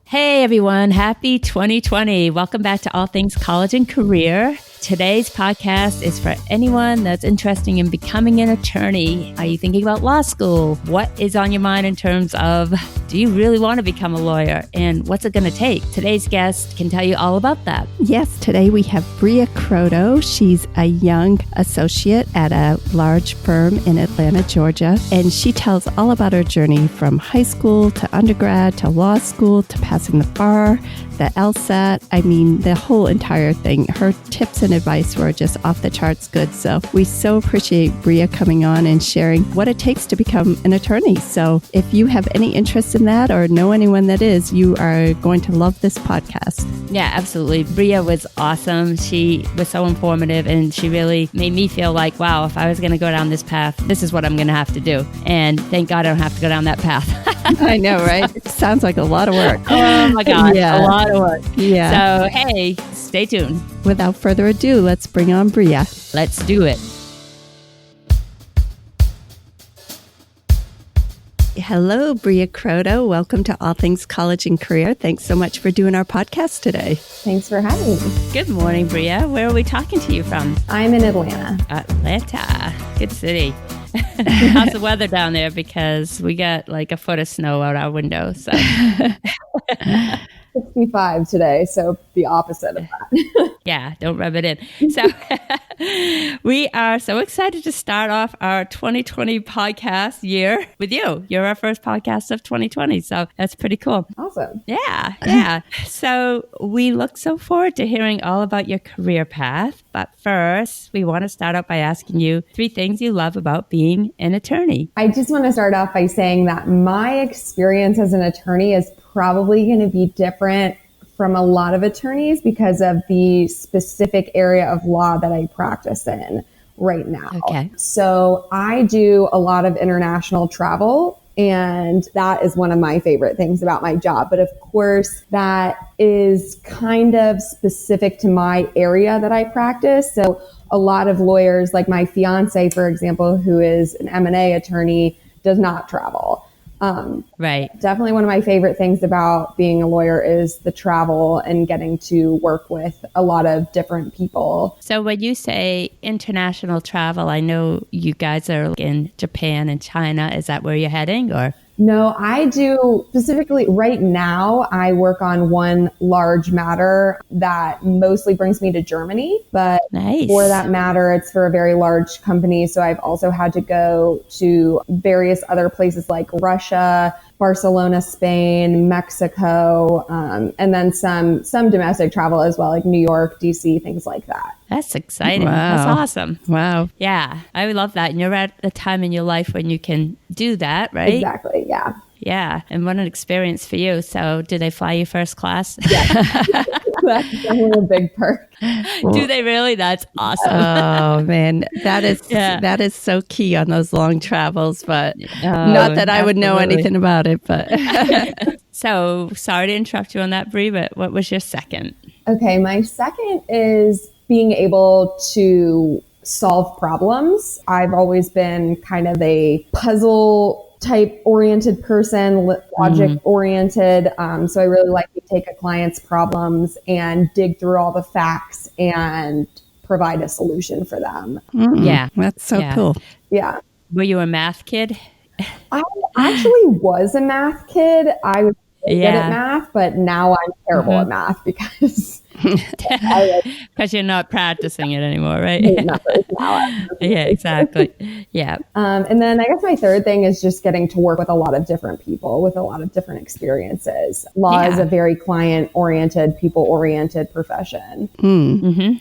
Hey everyone, happy 2020. Welcome back to All Things College and Career. Today's podcast is for anyone that's interested in becoming an attorney. Are you thinking about law school? What is on your mind in terms of, do you really want to become a lawyer? And what's it going to take? Today's guest can tell you all about that. Yes, today we have Brea Croteau. She's a young associate at a large firm in Atlanta, Georgia. And she tells all about her journey from high school to undergrad to law school to passing the bar, the LSAT. I mean, the whole entire thing. Her tips and advice were just off the charts good. So we so appreciate Brea coming on and sharing what it takes to become an attorney. So if you have any interest in that or know anyone that is, you are going to love this podcast. Yeah, absolutely. Brea was awesome. She was so informative and she really made me feel like, wow, if I was going to go down this path, this is what I'm going to have to do. And thank God I don't have to go down that path. I know, right? It sounds like a lot of work. Oh my God, yeah. A lot of work. Yeah. So, hey, stay tuned. Without further ado, let's bring on Brea. Let's do it. Hello, Brea Croteau. Welcome to All Things College and Career. Thanks so much for doing our podcast today. Thanks for having me. Good morning, Brea. Where are we talking to you from? I'm in Atlanta. Atlanta. Good city. How's the weather down there? Because we got like a foot of snow out our window. So 65 today, so the opposite of that. Yeah, don't rub it in. So we are so excited to start off our 2020 podcast year with you. You're our first podcast of 2020, so that's pretty cool. Awesome. Yeah. So we look so forward to hearing all about your career path. But first, we want to start out by asking you 3 things you love about being an attorney. I just want to start off by saying that my experience as an attorney is probably going to be different from a lot of attorneys because of the specific area of law that I practice in right now. Okay. So I do a lot of international travel, and that is one of my favorite things about my job. But of course, that is kind of specific to my area that I practice. So a lot of lawyers, like my fiance, for example, who is an M&A attorney, does not travel. Right. Definitely one of my favorite things about being a lawyer is the travel and getting to work with a lot of different people. So when you say international travel, I know you guys are in Japan and China. Is that where you're heading or? No, I do specifically right now. I work on one large matter that mostly brings me to Germany, but Nice. For that matter, it's for a very large company. So I've also had to go to various other places like Russia, Barcelona, Spain, Mexico, and then some domestic travel as well, like New York, DC, things like that. That's exciting. Wow. That's awesome. Wow. Yeah, I would love that. And you're at a time in your life when you can do that, right? Exactly. Yeah. Yeah. And what an experience for you. So did they fly you first class? Yeah. That's definitely a big perk. Do they really? That's awesome. Oh man, that is so key on those long travels. But not that I would know anything about it. But So sorry to interrupt you on that, Brea, but what was your second? Okay. My second is being able to solve problems. I've always been kind of a puzzle type oriented person, logic oriented. So I really like to take a client's problems and dig through all the facts and provide a solution for them. Yeah. that's so cool. Yeah. Were you a math kid? I actually was a math kid. I was really good at math, but now I'm terrible at math because Because you're not practicing it anymore, right? Yeah, exactly. Yeah. And then I guess my third thing is just getting to work with a lot of different people with a lot of different experiences. Law is a very client-oriented, people-oriented profession.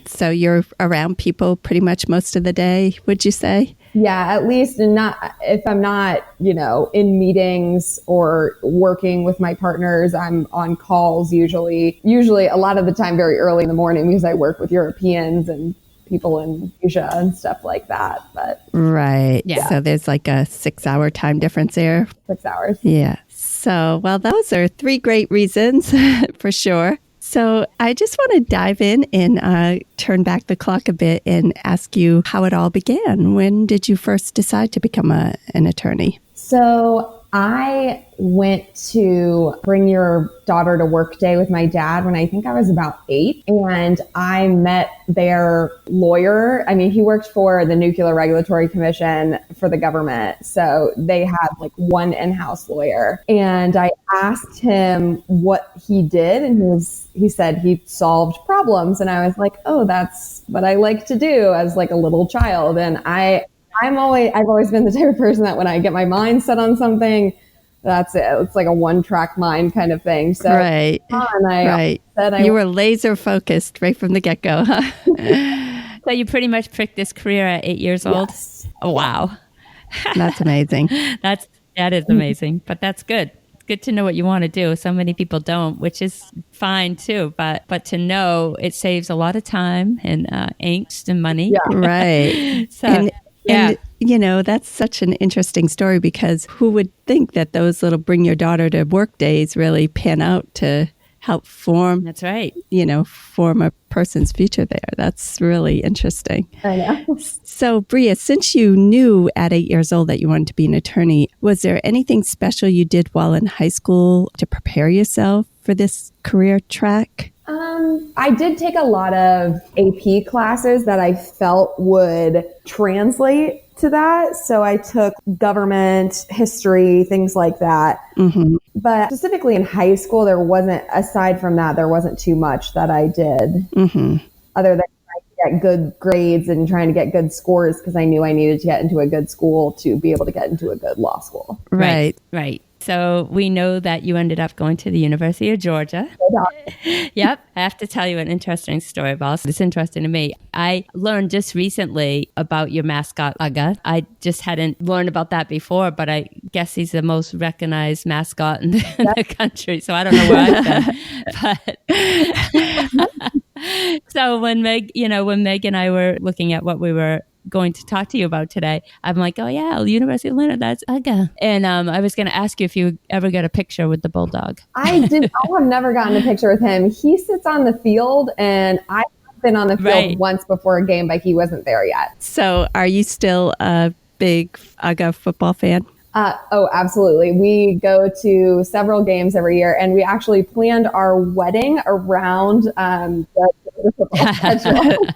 So you're around people pretty much most of the day, would you say? Yeah, at least not if I'm not, in meetings or working with my partners, I'm on calls usually a lot of the time very early in the morning because I work with Europeans and people in Asia and stuff like that. But right. Yeah. So there's like a 6-hour time difference there. 6 hours. Yeah. So, well, those are 3 great reasons for sure. So I just want to dive in and turn back the clock a bit and ask you how it all began. When did you first decide to become an attorney? So I went to Bring Your Daughter to Work Day with my dad when I think I was about 8. And I met their lawyer. I mean, he worked for the Nuclear Regulatory Commission for the government. So they had like one in-house lawyer. And I asked him what he did. And he said he solved problems. And I was like, oh, that's what I like to do as like a little child. And I've always been the type of person that when I get my mind set on something, that's it. It's like a one-track mind kind of thing. So right. You were laser focused right from the get-go, huh? So you pretty much picked this career at 8 years old? Yes. Oh, wow. That's amazing. That is amazing, but that's good. It's good to know what you want to do. So many people don't, which is fine too. But to know, it saves a lot of time and angst and money. Yeah. Right. So. And, you know, that's such an interesting story because who would think that those little Bring Your Daughter to Work days really pan out to help form, that's right, form a person's future there. That's really interesting. I know. So, Brea, since you knew at 8 years old that you wanted to be an attorney, was there anything special you did while in high school to prepare yourself for this career track? I did take a lot of AP classes that I felt would translate to that. So I took government, history, things like that. Mm-hmm. But specifically in high school, aside from that, there wasn't too much that I did other than trying to get good grades and trying to get good scores because I knew I needed to get into a good school to be able to get into a good law school. Right. So we know that you ended up going to the University of Georgia. Yep. I have to tell you an interesting story, boss. It's interesting to me. I learned just recently about your mascot, Uga. I just hadn't learned about that before, but I guess he's the most recognized mascot in the country. So I don't know where I've been. So when Meg and I were looking at what we were going to talk to you about today, I'm like, oh yeah, University of Atlanta, that's Uga. And I was going to ask you if you ever got a picture with the bulldog. I have never gotten a picture with him. He sits on the field and I've been on the field once before a game, but he wasn't there yet. So are you still a big Uga football fan? Oh, absolutely. We go to several games every year, and we actually planned our wedding around the football schedule.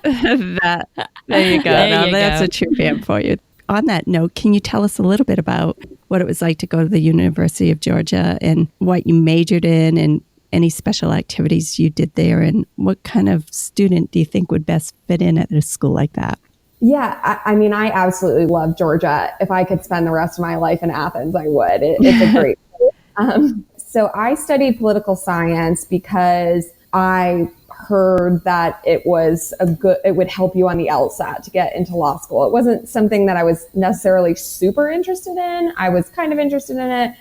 There you go. That's a true fan for you. On that note, can you tell us a little bit about what it was like to go to the University of Georgia and what you majored in and any special activities you did there, and what kind of student do you think would best fit in at a school like that? Yeah, I mean, I absolutely love Georgia. If I could spend the rest of my life in Athens, I would. It's a great place. So I studied political science because I heard that it would help you on the LSAT to get into law school. It wasn't something that I was necessarily super interested in. I was kind of interested in it.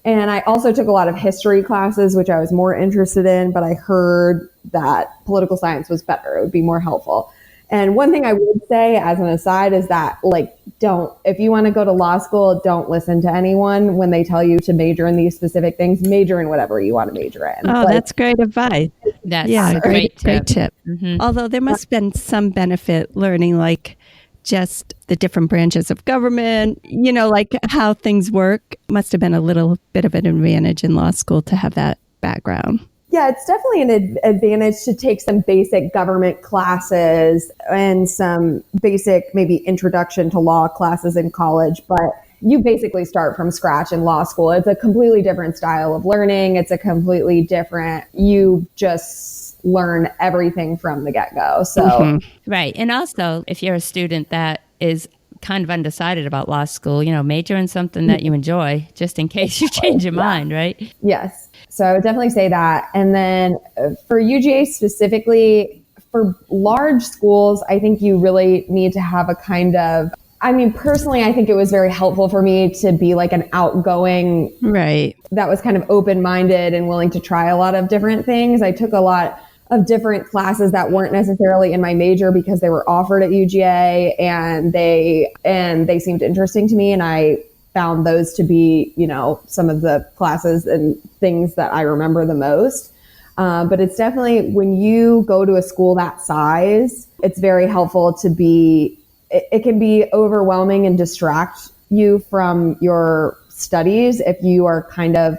And I also took a lot of history classes, which I was more interested in, but I heard that political science was better. It would be more helpful. And one thing I would say as an aside is that, if you want to go to law school, don't listen to anyone when they tell you to major in these specific things. Major in whatever you want to major in. Oh, that's great advice. That's a great tip. Mm-hmm. Although there must have been some benefit learning, just the different branches of government, how things work. Must have been a little bit of an advantage in law school to have that background. Yeah, it's definitely an advantage to take some basic government classes and some basic maybe introduction to law classes in college, but you basically start from scratch in law school. It's a completely different style of learning. You just learn everything from the get-go. So Right. And also, if you're a student that is kind of undecided about law school, major in something that you enjoy, just in case you change your mind, right? Yes. So I would definitely say that. And then for UGA specifically, for large schools, I think you really need to have personally, I think it was very helpful for me to be like an outgoing, that was kind of open-minded and willing to try a lot of different things. I took a lot of different classes that weren't necessarily in my major because they were offered at UGA and they seemed interesting to me. And I found those to be, some of the classes and things that I remember the most. But it's definitely, when you go to a school that size, it's very helpful it can be overwhelming and distract you from your studies if you are kind of,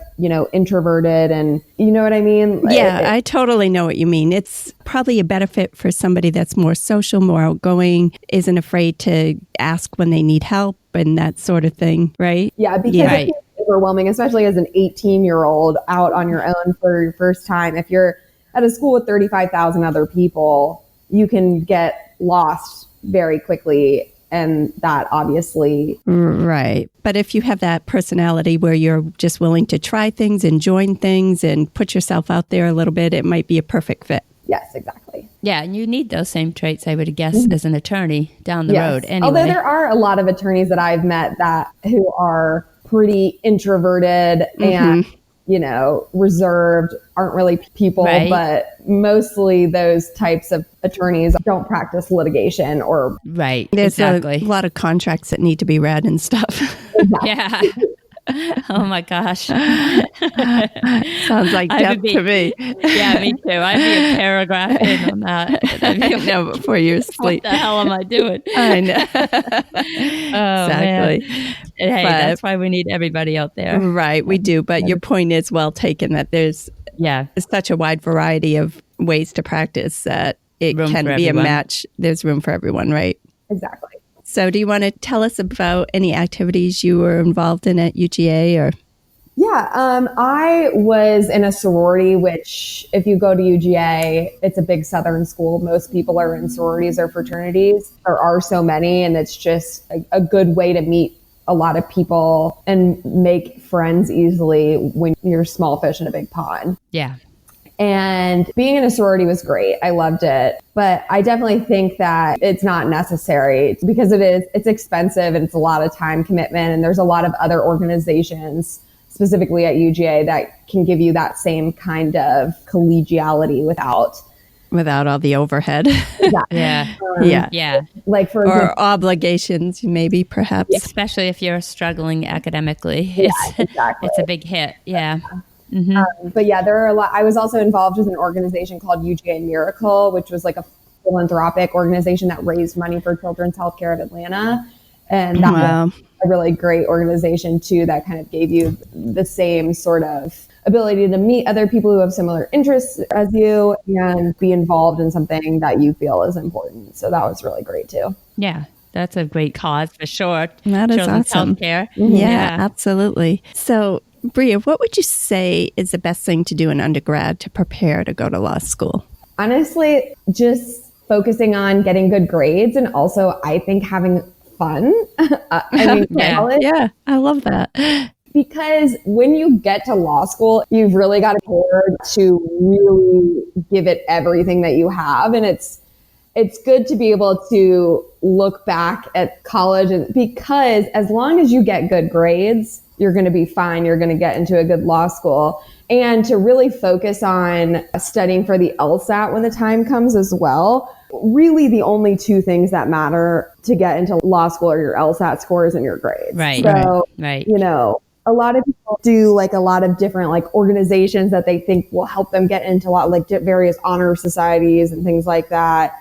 introverted and you know what I mean? Yeah, I totally know what you mean. It's probably a benefit for somebody that's more social, more outgoing, isn't afraid to ask when they need help and that sort of thing, right? Yeah, because Right. it's overwhelming, especially as an 18-year-old out on your own for your first time. If you're at a school with 35,000 other people, you can get lost very quickly. And that obviously. Right. But if you have that personality where you're just willing to try things and join things and put yourself out there a little bit, it might be a perfect fit. Yes, exactly. Yeah, and you need those same traits, I would guess, as an attorney down the road. Anyway. Although there are a lot of attorneys that I've met who are pretty introverted and, reserved, aren't really people, Right. but mostly those types of attorneys don't practice litigation or. Right, There's exactly. a lot of contracts that need to be read and stuff. Yeah. Oh my gosh. Sounds like death to me. Yeah, me too. I'd be a paragraph in on that. No, before you What sleep. the hell am I doing? I know. Oh, Exactly. man. Hey, But- that's why we need everybody out there. Right, we do. But your point is well taken that there's Yeah. such a wide variety of ways to practice that it Room can for be everyone. a match. There's room for everyone, right? Exactly. So do you want to tell us about any activities you were involved in at UGA or? Yeah, I was in a sorority, which if you go to UGA, it's a big Southern school. Most people are in sororities or fraternities. There are so many, and it's just a good way to meet a lot of people and make friends easily when you're small fish in a big pond. Yeah. And being in a sorority was great. I loved it. But I definitely think that it's not necessary because it's expensive and it's a lot of time commitment. And there's a lot of other organizations, specifically at UGA, that can give you that same kind of collegiality without Without all the overhead Yeah. Yeah. Yeah. like for example, or obligations, maybe perhaps. Especially if you're struggling academically. exactly. It's a big hit. Yeah. But yeah, there are a lot. I was also involved with an organization called UGA Miracle, which was like a philanthropic organization that raised money for children's healthcare of Atlanta. And that Wow. was a really great organization too, that kind of gave you the same sort of ability to meet other people who have similar interests as you and be involved in something that you feel is important. So that was really great too. Yeah. That's a great cause for sure. That is Children's awesome. healthcare. Yeah, absolutely. So, Brea, what would you say is the best thing to do in undergrad to prepare to go to law school? Honestly, just focusing on getting good grades and also I think having fun. I mean, Yeah. college, Yeah, I love that. because when you get to law school, you've really got to prepare to really give it everything that you have. And it's good to be able to look back at college and because as long as you get good grades, you're going to be fine. You're going to get into a good law school and to really focus on studying for the LSAT when the time comes as well. Really the only two things that matter to get into law school are your LSAT scores and your grades. Right. So, Right. a lot of people do like a lot of different like organizations that they think will help them get into a lot like various honor societies and things like that.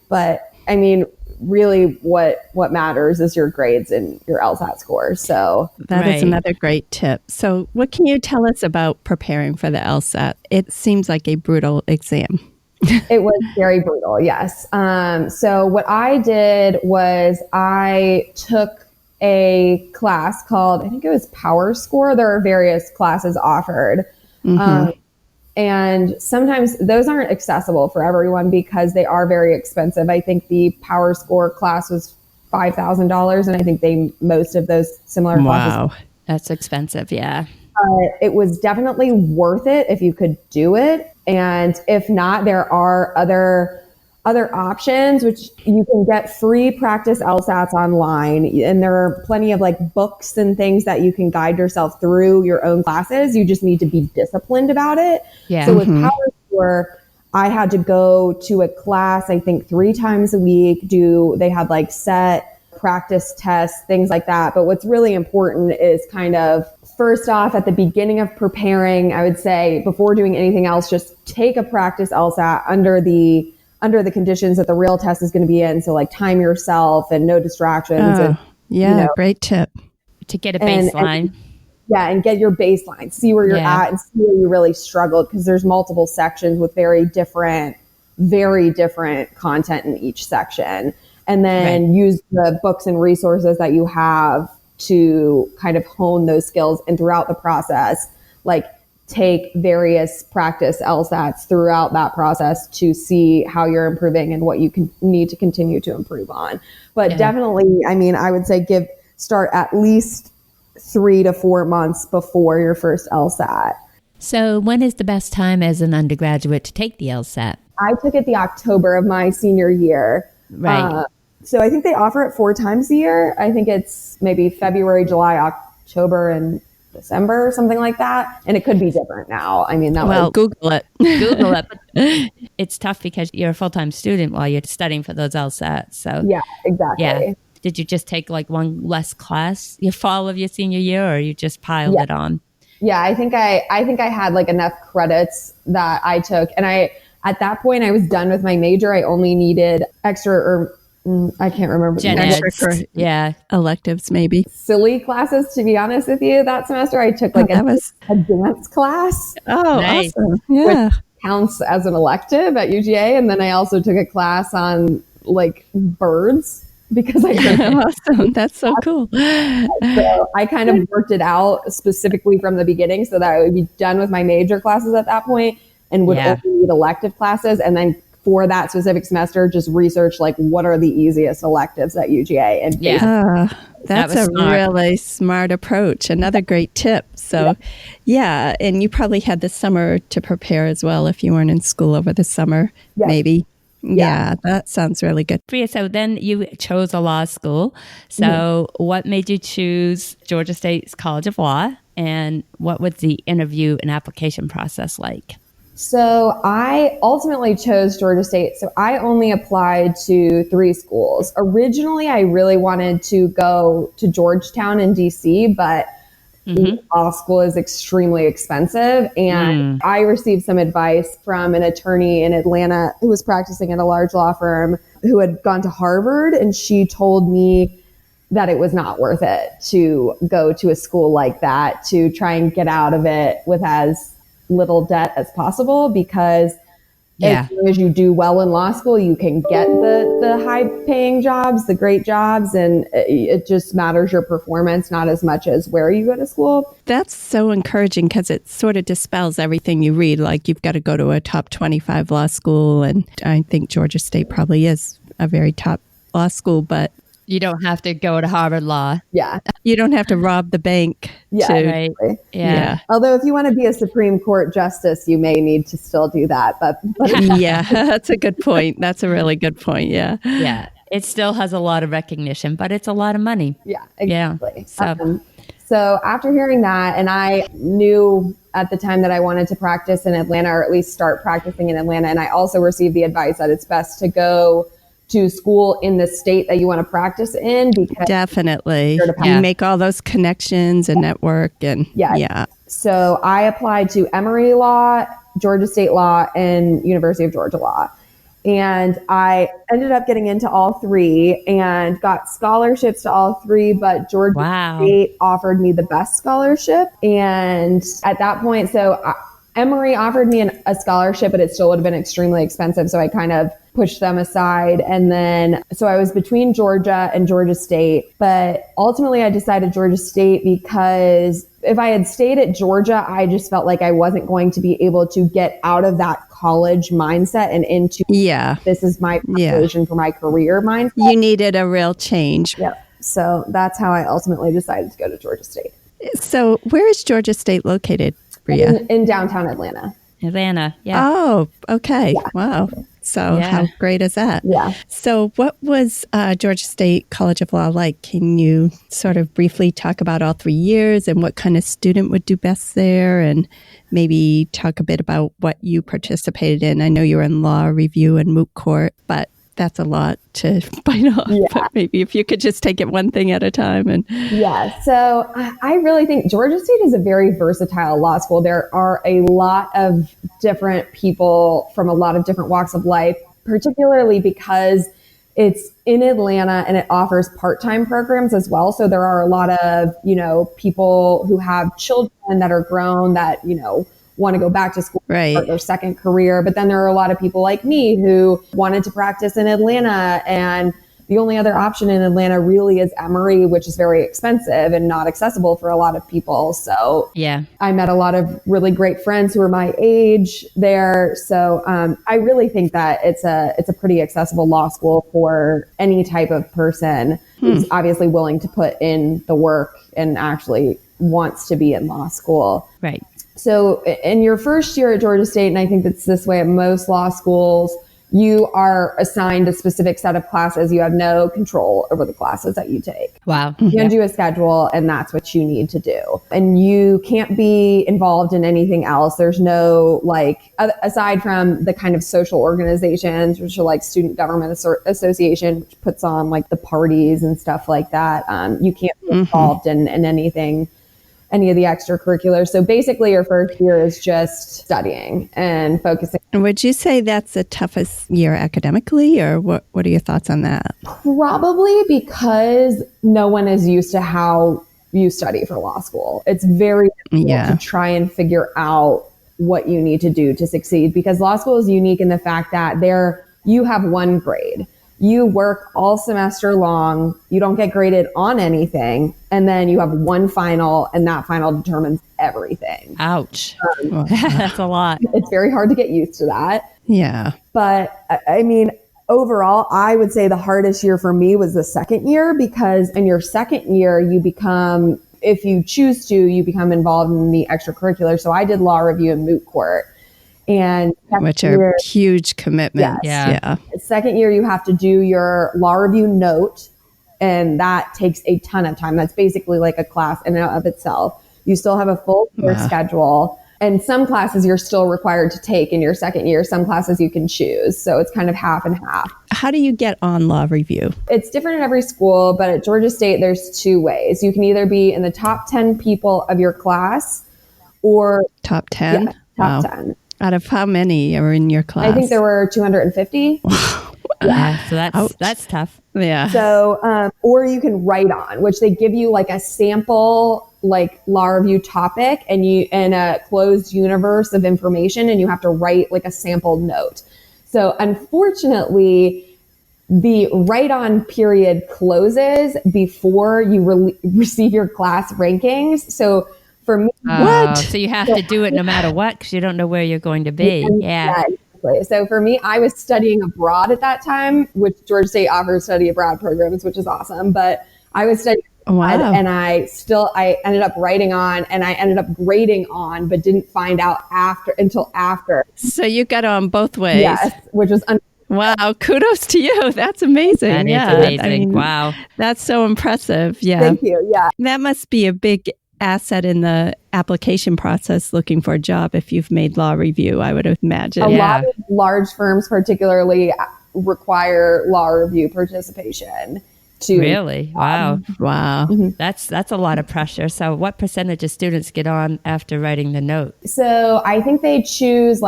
But I mean, really what matters is your grades and your LSAT scores. So That is Right. another great tip. So, what can you tell us about preparing for the LSAT? It seems like a brutal exam. it was very brutal. Yes. So what I did was I took a class called, I think it was Power Score. There are various classes offered. And sometimes those aren't accessible for everyone because they are very expensive. I think the Power Score class was $5,000. And I think most of those similar classes, Wow. That's expensive. Yeah. it was definitely worth it if you could do it. And if not, there are other options, which you can get free practice LSATs online. And there are plenty of like books and things that you can guide yourself through your own classes. You just need to be disciplined about it. Yeah. So with Power Score, I had to go to a class, I think 3 times a week. They had like set practice tests, things like that. But what's really important is kind of first off, at the beginning of preparing, I would say before doing anything else, just take a practice LSAT under the conditions that the real test is going to be in. So like time yourself and no distractions. Oh, And, yeah, great tip. To get a And- baseline. Yeah, and get your baseline, see where you're at and see where you really struggled, because there's multiple sections with very different content in each section. And then use the books and resources that you have to kind of hone those skills. And throughout the process, like take various practice LSATs throughout that process to see how you're improving and what you need to continue to improve on. But definitely, I mean, I would say start at least 3 to 4 months before your first LSAT. So when is the best time as an undergraduate to take the LSAT? I took it the October of my senior year. Right. So I think they offer it 4 times a year. I think it's maybe February, July, October, and December or something like that. And it could be different now. I mean, Google it. Google it. But it's tough because you're a full-time student while you're studying for those LSATs. So yeah, exactly. Yeah. Did you just take like one less class your fall of your senior year, or you just piled it on? Yeah, I think I had like enough credits that I took, and at that point I was done with my major. I only needed extra, or I can't remember. Gen Eds. Electives, maybe. Silly classes, to be honest with you. That semester I took like a dance class. Oh, nice. Awesome. Yeah. Which counts as an elective at UGA. And then I also took a class on like birds, because I awesome. That's so cool. So I kind of worked it out specifically from the beginning so that I would be done with my major classes at that point and would only need elective classes. And then for that specific semester, just research like what are the easiest electives at UGA. And that's a really smart approach. Another great tip. So and you probably had the summer to prepare as well if you weren't in school over the summer, maybe. Yeah, that sounds really good. Brea, so then you chose a law school. So what made you choose Georgia State's College of Law, and what was the interview and application process like? So I ultimately chose Georgia State. So I only applied to 3 schools. Originally, I really wanted to go to Georgetown in DC, but law school is extremely expensive. And I received some advice from an attorney in Atlanta who was practicing at a large law firm who had gone to Harvard. And she told me that it was not worth it to go to a school like that, to try and get out of it with as little debt as possible, because as long as you do well in law school, you can get the high paying jobs, the great jobs, and it just matters your performance, not as much as where you go to school. That's so encouraging, because it sort of dispels everything you read, like you've got to go to a top 25 law school. And I think Georgia State probably is a very top law school, but you don't have to go to Harvard Law. Yeah. You don't have to rob the bank. Yeah. Although if you want to be a Supreme Court justice, you may need to still do that. But yeah, that's a good point. That's a really good point. Yeah. Yeah. It still has a lot of recognition, but it's a lot of money. Yeah, exactly. Yeah. So after hearing that, and I knew at the time that I wanted to practice in Atlanta, or at least start practicing in Atlanta. And I also received the advice that it's best to go to school in the state that you want to practice in, because definitely you make all those connections and network and So I applied to Emory Law, Georgia State Law, and University of Georgia Law. And I ended up getting into all 3 and got scholarships to all 3, but Georgia State offered me the best scholarship. And at that point, Emory offered me a scholarship, but it still would have been extremely expensive. So I kind of pushed them aside. And then, so I was between Georgia and Georgia State, but ultimately I decided Georgia State because if I had stayed at Georgia, I just felt like I wasn't going to be able to get out of that college mindset and into this is my vision for my career mindset. You needed a real change. Yep. So that's how I ultimately decided to go to Georgia State. So where is Georgia State located, Brea? In downtown Atlanta. Oh, okay. Yeah. Wow. So how great is that? Yeah. So what was Georgia State College of Law like? Can you sort of briefly talk about all 3 years and what kind of student would do best there, and maybe talk a bit about what you participated in? I know you were in law review and moot court, but that's a lot to bite off. Yeah. But maybe if you could just take it one thing at a time. So I really think Georgia State is a very versatile law school. There are a lot of different people from a lot of different walks of life, particularly because It's in Atlanta and it offers part-time programs as well. So there are a lot of, people who have children that are grown that, want to go back to school, start their second career. But then there are a lot of people like me who wanted to practice in Atlanta, and the only other option in Atlanta really is Emory, which is very expensive and not accessible for a lot of people. So yeah, I met a lot of really great friends who are my age there. So I really think that it's a pretty accessible law school for any type of person who's obviously willing to put in the work and actually wants to be in law school. Right. So in your first year at Georgia State, and I think that's this way at most law schools, you are assigned a specific set of classes. You have no control over the classes that you take. Wow. You hand you a schedule, and that's what you need to do. And you can't be involved in anything else. There's no, aside from the kind of social organizations, which are like Student Government Association, which puts on the parties and stuff like that. You can't be involved in anything, any of the extracurriculars. So basically your first year is just studying and focusing. And would you say that's the toughest year academically, or what are your thoughts on that? Probably because no one is used to how you study for law school. It's very difficult to try and figure out what you need to do to succeed, because law school is unique in the fact that you have one grade. You work all semester long, you don't get graded on anything, and then you have one final, and that final determines everything. Ouch. That's a lot. It's very hard to get used to that. Yeah. But I mean, overall, I would say the hardest year for me was the second year, because in your second year, you become, if you choose to, you become involved in the extracurricular. So I did law review and moot court. And which are huge commitments. Yes. Yeah. Second year, you have to do your law review note, and that takes a ton of time. That's basically like a class in and of itself. You still have a full year schedule, and some classes you're still required to take in your second year. Some classes you can choose. So it's kind of half and half. How do you get on law review? It's different at every school, but at Georgia State, there's two ways. You can either be in the top 10 people of your class, or top 10? Top 10. Out of how many are in your class? I think there were 250. So that's tough. Yeah. So, or you can write on, which they give you a sample, law review topic, and in a closed universe of information, and you have to write a sample note. So unfortunately, the write on period closes before you receive your class rankings. So for me, so you have to do it no matter what, because you don't know where you're going to be. Yeah. Exactly. So for me, I was studying abroad at that time, which Georgia State offers study abroad programs, which is awesome. But I was studying abroad, and I ended up writing on, and I ended up grading on, but didn't find out until after. So you got on both ways. Yes, which was wow, kudos to you. That's amazing. That is amazing. I mean, wow. That's so impressive. Yeah. Thank you. Yeah. That must be a big asset in the application process looking for a job if you've made law review, I would imagine. A lot of large firms particularly require law review participation. Really? Wow. Wow. Mm-hmm. That's a lot of pressure. So what percentage of students get on after writing the note? So I think they choose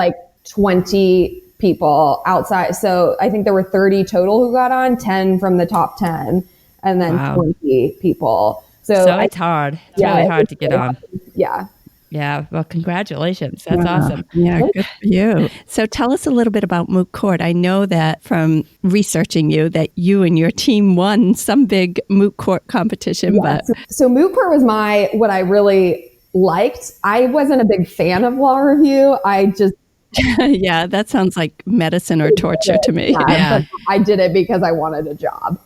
20 people outside. So I think there were 30 total who got on, 10 from the top 10, and then 20 people. So it's hard. It's really hard to get on. Yeah. Yeah. Well, congratulations. That's awesome. Yeah, good for you. So tell us a little bit about Moot Court. I know that from researching you that you and your team won some big Moot Court competition. Yeah. But so Moot Court was what I really liked. I wasn't a big fan of law review. I just yeah, that sounds like medicine or torture to me. Yeah. But I did it because I wanted a job.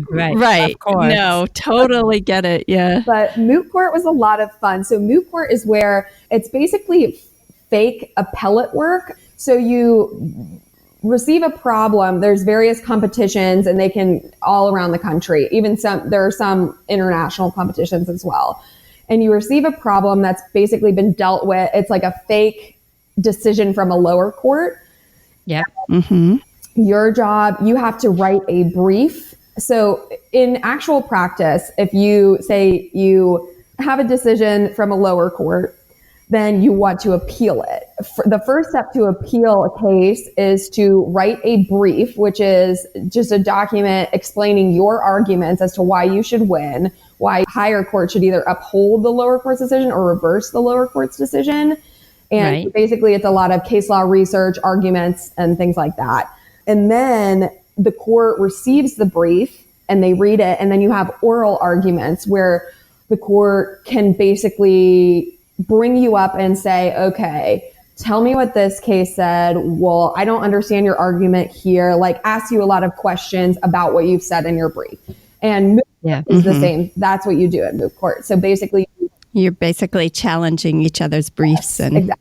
Right. Of course. No, totally get it. Yeah. But Moot Court was a lot of fun. So Moot Court is where it's basically fake appellate work. So you receive a problem. There's various competitions, and they can all around the country. There are some international competitions as well. And you receive a problem that's basically been dealt with. It's like a fake decision from a lower court. Yeah. Mm-hmm. Your job, you have to write a brief. So in actual practice, if you say you have a decision from a lower court, then you want to appeal it. the first step to appeal a case is to write a brief, which is just a document explaining your arguments as to why you should win, why higher court should either uphold the lower court's decision or reverse the lower court's decision. And basically it's a lot of case law research, arguments, and things like that. And then the court receives the brief and they read it. And then you have oral arguments where the court can basically bring you up and say, okay, tell me what this case said. Well, I don't understand your argument here. Like, ask you a lot of questions about what you've said in your brief. And Moot is the same. That's what you do at Moot Court. So basically, you're basically challenging each other's briefs and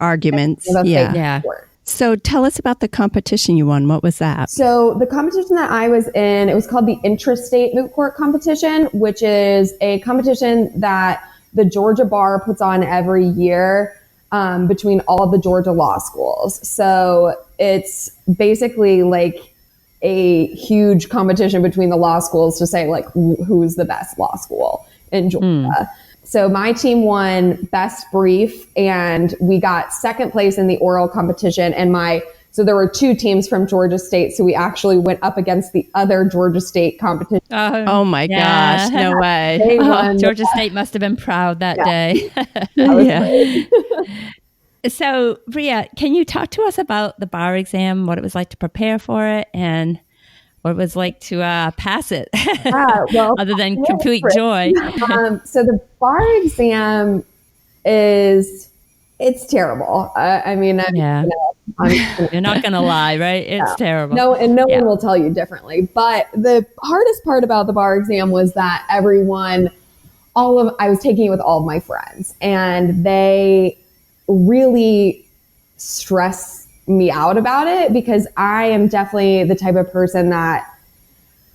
arguments. Yeah. So tell us about the competition you won. What was that? So the competition that I was in, it was called the Intrastate Moot Court Competition, which is a competition that the Georgia Bar puts on every year between all of the Georgia law schools. So it's basically like a huge competition between the law schools to say like who's the best law school in Georgia. So my team won best brief and we got second place in the oral competition. And so there were two teams from Georgia State. So we actually went up against the other Georgia State competition. Oh my gosh. No way. Georgia State must have been proud that day. So Brea, can you talk to us about the bar exam, what it was like to prepare for it and what it was like to pass it, other than complete joy? So the bar exam it's terrible. You're not going to lie, right? It's terrible. No one will tell you differently. But the hardest part about the bar exam was that I was taking it with all of my friends, and they really stress me out about it because I am definitely the type of person that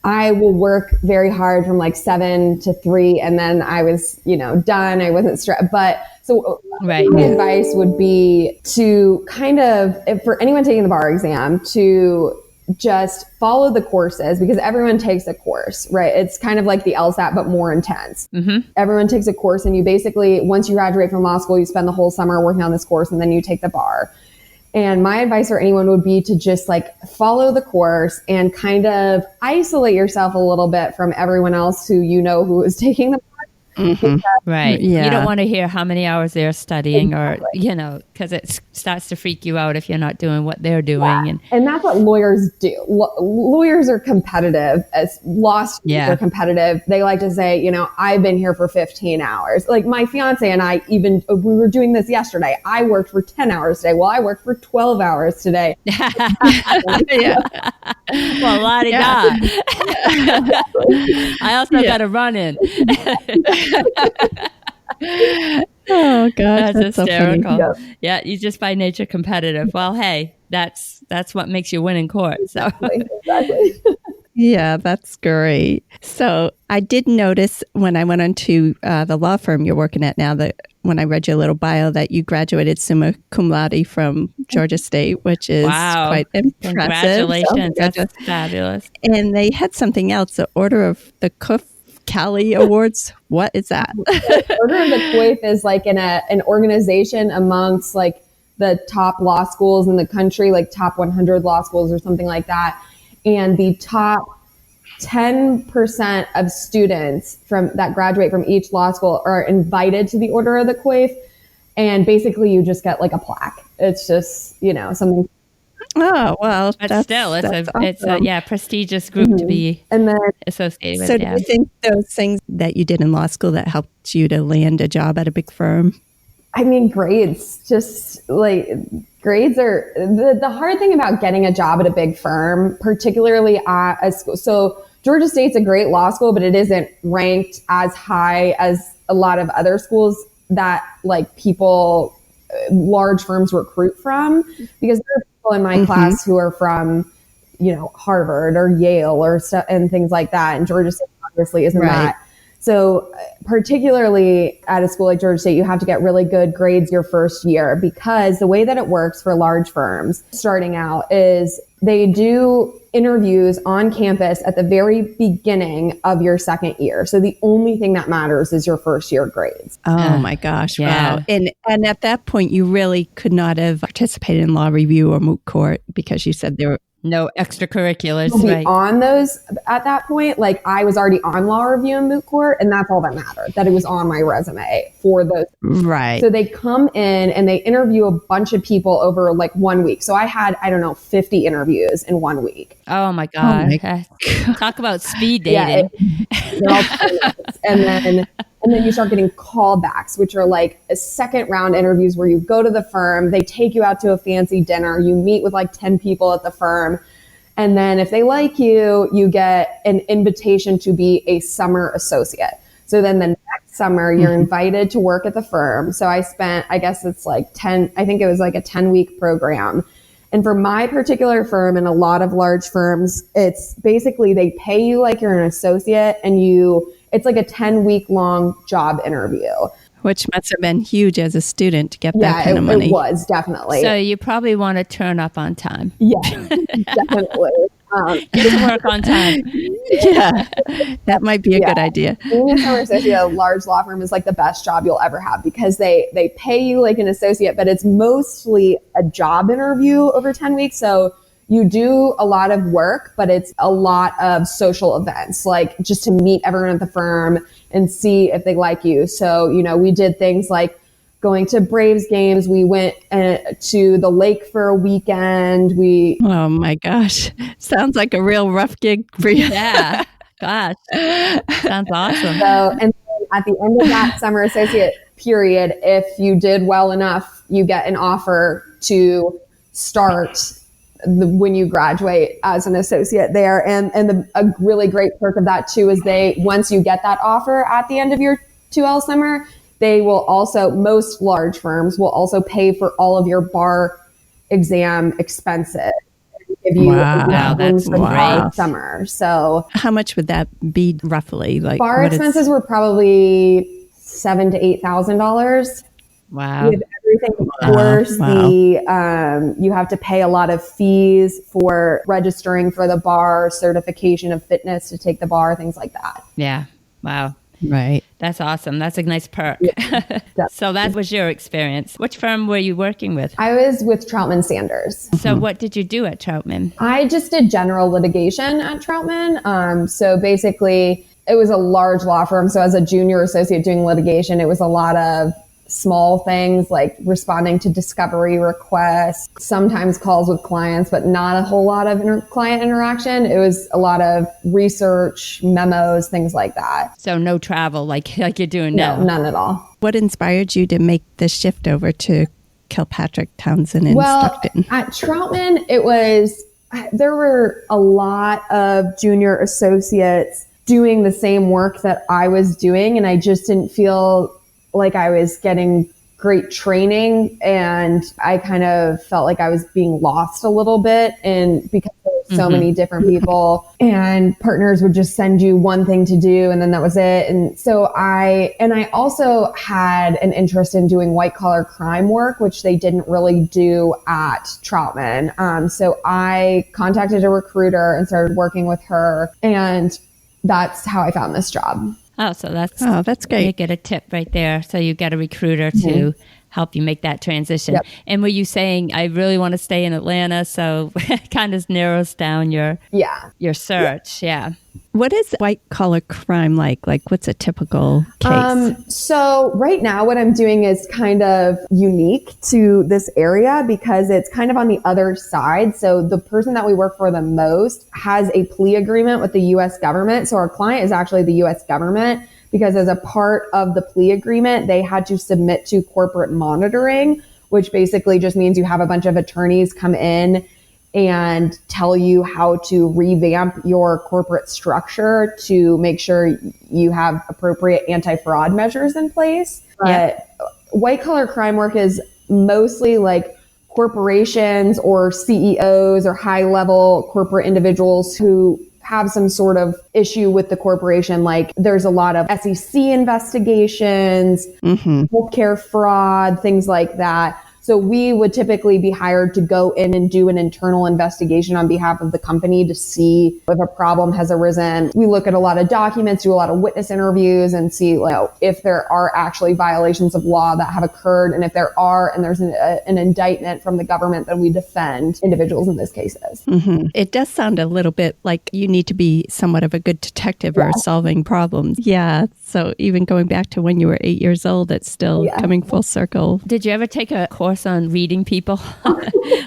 I will work very hard from like 7 to 3 and then I was, done. I wasn't stressed. But so my advice would be to kind of, for anyone taking the bar exam, to just follow the courses because everyone takes a course, right? It's kind of like the LSAT, but more intense. Everyone takes a course and you basically, once you graduate from law school, you spend the whole summer working on this course and then you take the bar. And my advice for anyone would be to just like follow the course and kind of isolate yourself a little bit from everyone else who who is taking the bar. Right. Yeah. You don't want to hear how many hours they're studying or, because it starts to freak you out if you're not doing what they're doing. And that's what lawyers do. Lawyers are competitive. As law students are competitive. They like to say, I've been here for 15 hours. Like my fiance and I we were doing this yesterday. I worked for 10 hours today. Well, I worked for 12 hours today. Well, la-di-da. I also got to run in. Oh God, that's hysterical. So yeah, you just by nature competitive. Well, hey, that's what makes you win in court. So exactly. Yeah, that's great. So I did notice when I went onto the law firm you're working at now, that when I read your little bio, that you graduated summa cum laude from Georgia State, which is quite impressive. Congratulations. That's fabulous. And they had something else, the Order of the Cali Awards. What is that? Order of the Coif is like an organization amongst like the top law schools in the country, like top 100 law schools or something like that. And the top 10% of students that graduate from each law school are invited to the Order of the Coif. And basically you just get like a plaque. It's just, something. Oh, well, but still, it's a prestigious group to be associated with. So do you think those things that you did in law school that helped you to land a job at a big firm? I mean, grades, just like grades are the hard thing about getting a job at a big firm, particularly at a school. So Georgia State's a great law school, but it isn't ranked as high as a lot of other schools that like large firms recruit from, because there are people in my class who are from, Harvard or Yale and things like that. And Georgia State obviously isn't that. So particularly at a school like Georgia State, you have to get really good grades your first year, because the way that it works for large firms starting out is they do interviews on campus at the very beginning of your second year. So the only thing that matters is your first year grades. Oh my gosh. Yeah. Wow. And at that point, you really could not have participated in law review or moot court because you said there were no extracurriculars, You'll be right? on those at that point. Like I was already on law review and moot court, and that's all that mattered, that it was on my resume for those. right. So they come in and they interview a bunch of people over like 1 week. So I had, 50 interviews in 1 week. Oh my God. Talk about speed dating. They're all 10 minutes. And then you start getting callbacks, which are like a second round interviews where you go to the firm, they take you out to a fancy dinner, you meet with like 10 people at the firm. And then if they like you, you get an invitation to be a summer associate. So then the next summer you're invited to work at the firm. So I spent, I guess it's like 10, I think it was like a 10-week program. And for my particular firm and a lot of large firms, it's basically they pay you like you're an associate and it's like a 10-week long job interview. Which must have been huge as a student to get that kind of money. It was, definitely. So you probably want to turn up on time. Yeah, definitely. Get to work on time. Yeah, that might be a good idea. Being a summer associate at a large law firm is like the best job you'll ever have because they pay you like an associate, but it's mostly a job interview over 10 weeks. So you do a lot of work, but it's a lot of social events, like just to meet everyone at the firm and see if they like you. So, we did things like going to Braves games. We went to the lake for a weekend. Oh my gosh. Sounds like a real rough gig for you. Yeah. Gosh. Sounds awesome. So, and at the end of that summer associate period, if you did well enough, you get an offer to start when you graduate as an associate there. And a really great perk of that too is once you get that offer at the end of your 2L summer, they will also, most large firms will also pay for all of your bar exam expenses. Give you that's great. Summer. So how much would that be roughly? Like bar expenses were probably $7,000 to $8,000. Wow. With everything, of course, you have to pay a lot of fees for registering for the bar, certification of fitness to take the bar, things like that. Yeah. Wow. Right. That's awesome. That's a nice perk. Yeah. So that was your experience. Which firm were you working with? I was with Troutman Sanders. So what did you do at Troutman? I just did general litigation at Troutman. So basically, it was a large law firm. So as a junior associate doing litigation, it was a lot of small things like responding to discovery requests, sometimes calls with clients, but not a whole lot of client interaction. It was a lot of research, memos, things like that. So no travel like you're doing now? No, none at all. What inspired you to make the shift over to Kilpatrick, Townsend, and Stockton? At Troutman, there were a lot of junior associates doing the same work that I was doing, and I just didn't feel like I was getting great training, and I kind of felt like I was being lost a little bit, and because there were so many different people and partners would just send you one thing to do and then that was it. And so I also had an interest in doing white collar crime work, which they didn't really do at Troutman. So I contacted a recruiter and started working with her, and that's how I found this job. Oh, so that's great. You get a tip right there. So you get a recruiter to help you make that transition. Yep. And were you saying, I really want to stay in Atlanta? So it kind of narrows down your search. Yeah. What is white collar crime like? Like, what's a typical case? So right now what I'm doing is kind of unique to this area because it's kind of on the other side. So the person that we work for the most has a plea agreement with the U.S. government. So our client is actually the U.S. government, because as a part of the plea agreement, they had to submit to corporate monitoring, which basically just means you have a bunch of attorneys come in and tell you how to revamp your corporate structure to make sure you have appropriate anti-fraud measures in place. But white collar crime work is mostly like corporations or CEOs or high level corporate individuals who have some sort of issue with the corporation. Like there's a lot of SEC investigations, healthcare fraud, things like that. So we would typically be hired to go in and do an internal investigation on behalf of the company to see if a problem has arisen. We look at a lot of documents, do a lot of witness interviews, and see if there are actually violations of law that have occurred. And if there are, and there's an indictment from the government, then we defend individuals in those cases. Mm-hmm. It does sound a little bit like you need to be somewhat of a good detective or solving problems. Yeah. So even going back to when you were 8 years old, it's still coming full circle. Did you ever take a course on reading people?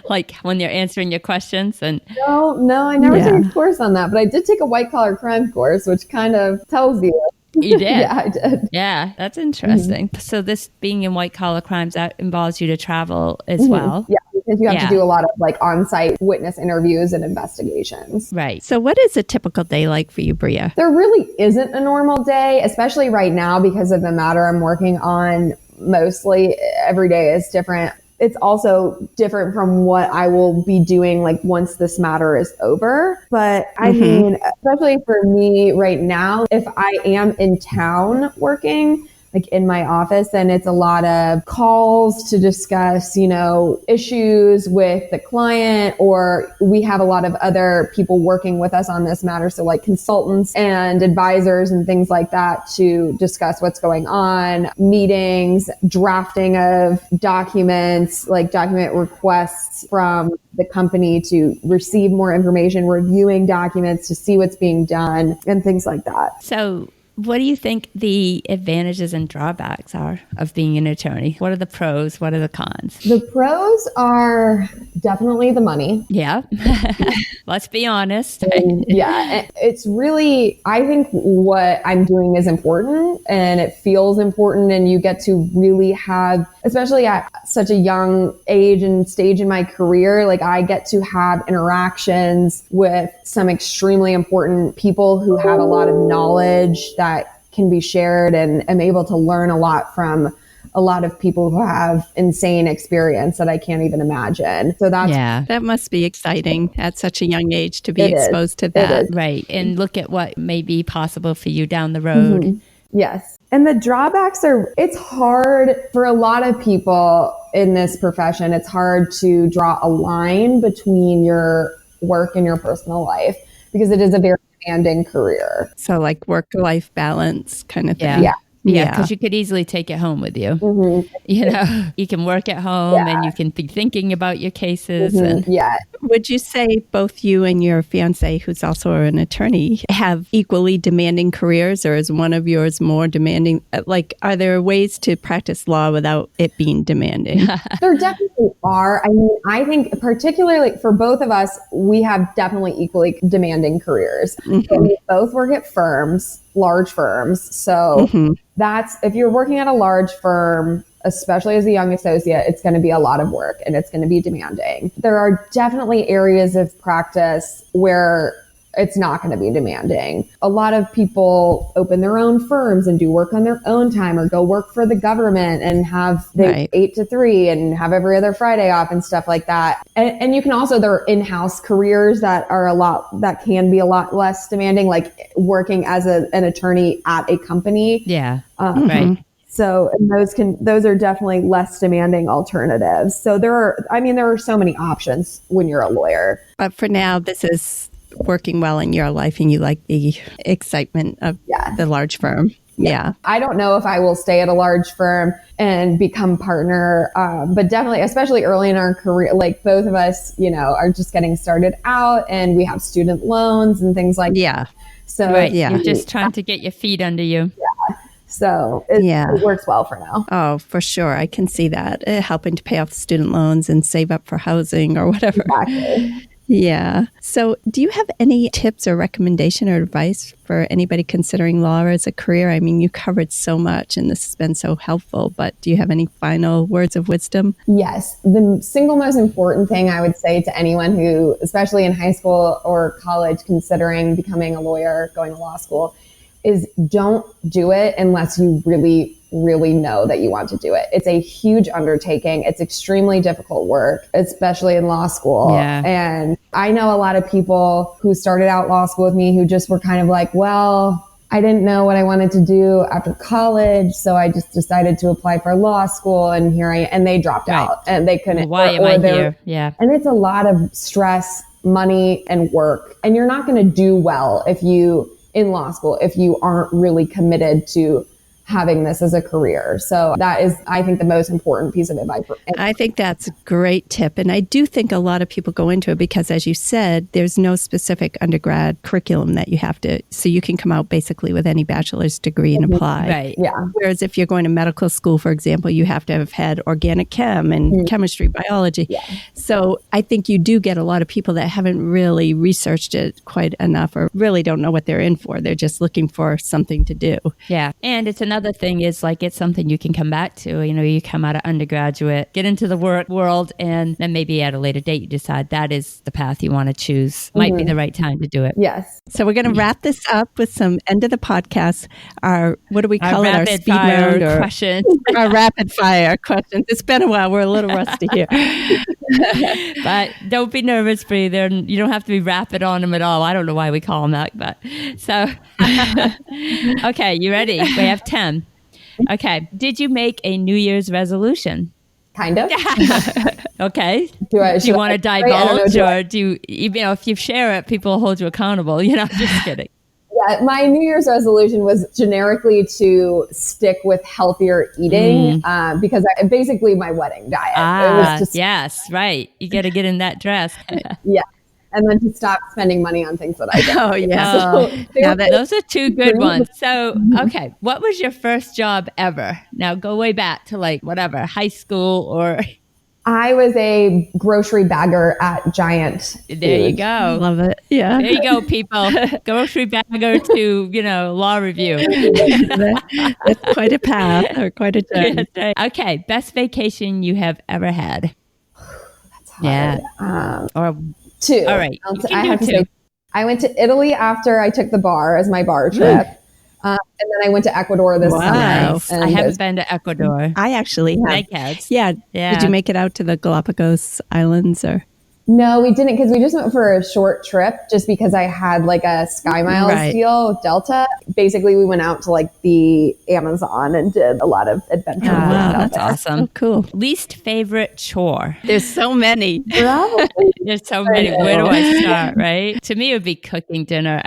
Like when they're answering your questions? And No, I never took a course on that, but I did take a white collar crime course, which kind of tells you. You did? Yeah, I did. Yeah, that's interesting. Mm-hmm. So this being in white collar crimes, that involves you to travel as well. Yeah, because you have to do a lot of on-site witness interviews and investigations. Right. So what is a typical day like for you, Brea? There really isn't a normal day, especially right now because of the matter I'm working on. Mostly every day is different. It's also different from what I will be doing once this matter is over. But I mean, especially for me right now, if I am in town working, in my office, then it's a lot of calls to discuss, issues with the client, or we have a lot of other people working with us on this matter. So consultants and advisors and things like that to discuss what's going on, meetings, drafting of documents, document requests from the company to receive more information, reviewing documents to see what's being done and things like that. So what do you think the advantages and drawbacks are of being an attorney? What are the pros? What are the cons? The pros are definitely the money. Yeah. Let's be honest. Yeah. It's really, I think what I'm doing is important and it feels important, and you get to really have, especially at such a young age and stage in my career, I get to have interactions with some extremely important people who have a lot of knowledge that can be shared, and I'm able to learn a lot from a lot of people who have insane experience that I can't even imagine. So that must be exciting at such a young age to be exposed to that. Right. And look at what may be possible for you down the road. Mm-hmm. Yes. And the drawbacks it's hard for a lot of people in this profession. It's hard to draw a line between your work and your personal life because it is a very demanding career. So work-life balance kind of thing. Yeah, because you could easily take it home with you. Mm-hmm. You can work at home and you can be thinking about your cases. Mm-hmm. Would you say both you and your fiance, who's also an attorney, have equally demanding careers, or is one of yours more demanding? Are there ways to practice law without it being demanding? There definitely are. I mean, I think particularly for both of us, we have definitely equally demanding careers. Mm-hmm. We both work at firms, large firms. So that's, if you're working at a large firm, especially as a young associate, it's going to be a lot of work and it's going to be demanding. There are definitely areas of practice where it's not going to be demanding. A lot of people open their own firms and do work on their own time, or go work for the government and have 8 to 3 and have every other Friday off and stuff like that. And you can also, there are in-house careers that can be a lot less demanding, like working as an attorney at a company. Yeah. Right. So those are definitely less demanding alternatives. So there are so many options when you're a lawyer. But for now, this is working well in your life and you like the excitement of the large firm. Yeah. I don't know if I will stay at a large firm and become partner, but definitely, especially early in our career, both of us, are just getting started out and we have student loans and things like that. So you're just trying to get your feet under you. Yeah. So it works well for now. Oh, for sure. I can see that. Helping to pay off student loans and save up for housing or whatever. Exactly. Yeah. So do you have any tips or recommendation or advice for anybody considering law as a career? I mean, you covered so much and this has been so helpful, but do you have any final words of wisdom? Yes. The single most important thing I would say to anyone who, especially in high school or college, considering becoming a lawyer, going to law school, is don't do it unless you really, really know that you want to do it. It's a huge undertaking. It's extremely difficult work, especially in law school. Yeah. And I know a lot of people who started out law school with me who just were kind of like, well, I didn't know what I wanted to do after college. So I just decided to apply for law school, and and they dropped out and they couldn't. Why am I here? Yeah. And it's a lot of stress, money, and work. And you're not going to do well in law school, if you aren't really committed to having this as a career. So that is, I think, the most important piece of advice. I think that's a great tip. And I do think a lot of people go into it because, as you said, there's no specific undergrad curriculum that you have to, so you can come out basically with any bachelor's degree and apply. Right. Yeah. Whereas if you're going to medical school, for example, you have to have had organic chem and chemistry, biology. Yeah. So I think you do get a lot of people that haven't really researched it quite enough or really don't know what they're in for. They're just looking for something to do. Yeah. And it's another thing is like, it's something you can come back to. You know, you come out of undergraduate, get into the work world, and then maybe at a later date, you decide that is the path you want to choose. Might be the right time to do it. Yes. So we're going to wrap this up with some end of the podcast. What do we call it? Our speed round or questions. Our rapid fire questions. It's been a while. We're a little rusty here. But don't be nervous, Brea. You don't have to be rapid on them at all. I don't know why we call them that, but so. Okay, you ready? We have 10. Okay. Did you make a New Year's resolution? Kind of. Okay. Do you want to divulge, or do you know, if you share it, people will hold you accountable? You know, just kidding. Yeah, my New Year's resolution was generically to stick with healthier eating because basically my wedding diet. It was just, yes, right. You got to get in that dress. Yeah. And then to stop spending money on things that I don't. Oh, yeah. Those are two good ones. So, okay. What was your first job ever? Now go way back to like whatever, high school or... I was a grocery bagger at Giant. There you go. Love it. Yeah. There you go, people. Grocery bagger to, law review. That's quite a path or quite a journey. Okay. Best vacation you have ever had? That's hard. Yeah. Or 2. All right. I have to say, I went to Italy after I took the bar as my bar trip. And then I went to Ecuador this summer. I haven't been to Ecuador. I actually have. Eggheads. Yeah. Did you make it out to the Galapagos Islands or? No, we didn't, because we just went for a short trip just because I had like a Sky Miles deal with Delta. Basically, we went out to like the Amazon and did a lot of adventure. Wow, that's awesome. Oh, cool. Least favorite chore? There's so many. There's so many. Where do I start, right? To me, it would be cooking dinner.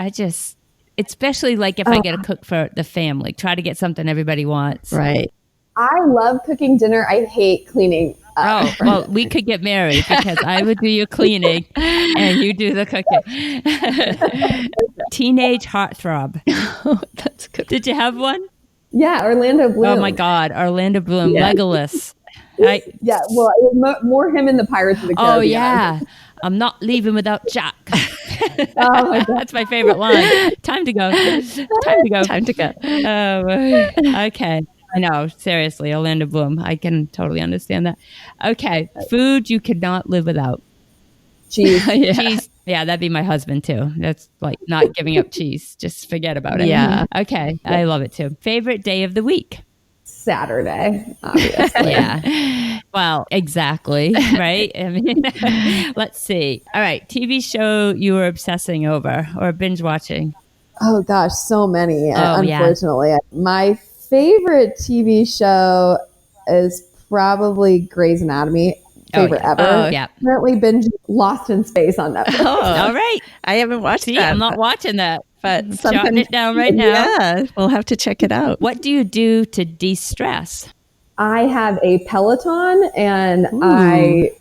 Especially like if I get to cook for the family, try to get something everybody wants. Right. I love cooking dinner. I hate cleaning. Well, we could get married because I would do your cleaning and you do the cooking. Teenage heartthrob. Oh, that's good. Did you have one? Yeah, Orlando Bloom. Oh my God, Orlando Bloom, Legolas. Yeah, well, it was more him in the Pirates of the Caribbean. Oh yeah, I'm not leaving without Jack. Oh my God. That's my favorite line. Time to go. Time to go. Time to go. Okay. I know. Seriously, Orlando Bloom. I can totally understand that. Okay. Food you could not live without. Cheese. Cheese. Yeah, that'd be my husband too. That's like not giving up cheese. Just forget about it. Yeah. Okay. I love it too. Favorite day of the week? Saturday, obviously. Yeah. Well, exactly. Right? I mean, let's see. All right. TV show you were obsessing over or binge watching? Oh gosh, so many, unfortunately. Yeah. My favorite TV show is probably Grey's Anatomy. Favorite ever. Oh, yeah. Currently binge Lost in Space on Netflix. Oh, all right. I haven't watched that. I'm not watching that. But jotting it down right now. Yeah, we'll have to check it out. What do you do to de-stress? I have a Peloton and I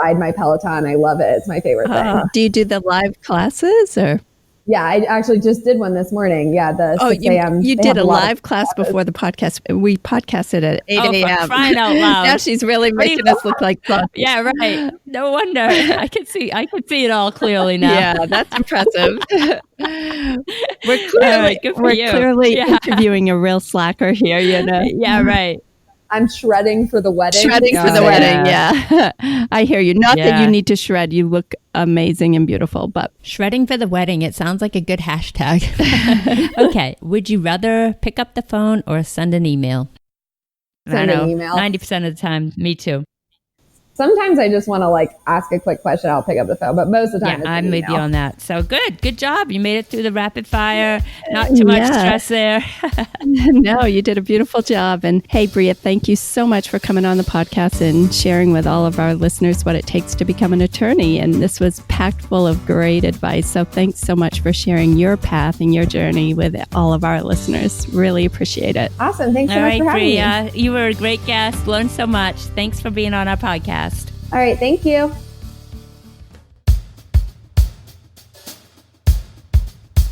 ride my Peloton. I love it. It's my favorite thing. Do you do the live classes or? Yeah, I actually just did one this morning. Yeah, the 6 a.m. You did a live class before the podcast. We podcasted at 8 a.m. For crying out loud. Now she's really making us look like zombies. Yeah, right. No wonder. I could see it all clearly now. Yeah, that's impressive. We're clearly interviewing a real slacker here, you know. Yeah, right. I'm shredding for the wedding. Shredding for the wedding, yeah. I hear you. Not that you need to shred. You look amazing and beautiful, but... Shredding for the wedding, it sounds like a good hashtag. Okay. Would you rather pick up the phone or send an email? Send an email. 90% of the time, me too. Sometimes I just want to like ask a quick question. I'll pick up the phone, but most of the time, Yeah, I'm with you on that. So good job. You made it through the rapid fire. Not too much stress there. No, you did a beautiful job. And hey, Brea, thank you so much for coming on the podcast and sharing with all of our listeners what it takes to become an attorney. And this was packed full of great advice. So thanks so much for sharing your path and your journey with all of our listeners. Really appreciate it. Awesome. Thanks so much for having me. You were a great guest. Learned so much. Thanks for being on our podcast. All right. Thank you.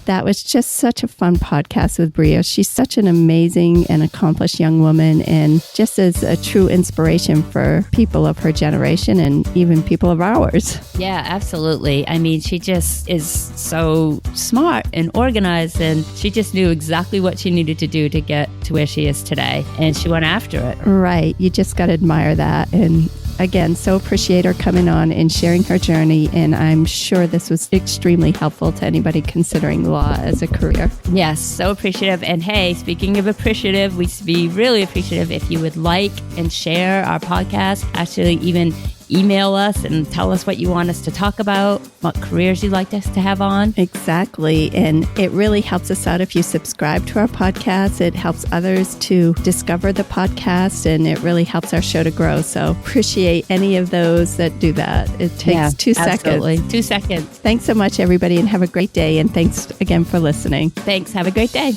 That was just such a fun podcast with Brea. She's such an amazing and accomplished young woman, and just as a true inspiration for people of her generation and even people of ours. Yeah, absolutely. I mean, she just is so smart and organized, and she just knew exactly what she needed to do to get to where she is today, and she went after it. Right. You just got to admire that. And again, so appreciate her coming on and sharing her journey. And I'm sure this was extremely helpful to anybody considering law as a career. Yes, so appreciative. And hey, speaking of appreciative, we'd be really appreciative if you would like and share our podcast. Actually, even email us and tell us what you want us to talk about, what careers you'd like us to have on. Exactly. And it really helps us out if you subscribe to our podcast. It helps others to discover the podcast, and it really helps our show to grow. So appreciate any of those that do that. It takes 2 absolutely. seconds. 2 seconds. Thanks so much, everybody, and have a great day. And thanks again for listening. Thanks. Have a great day.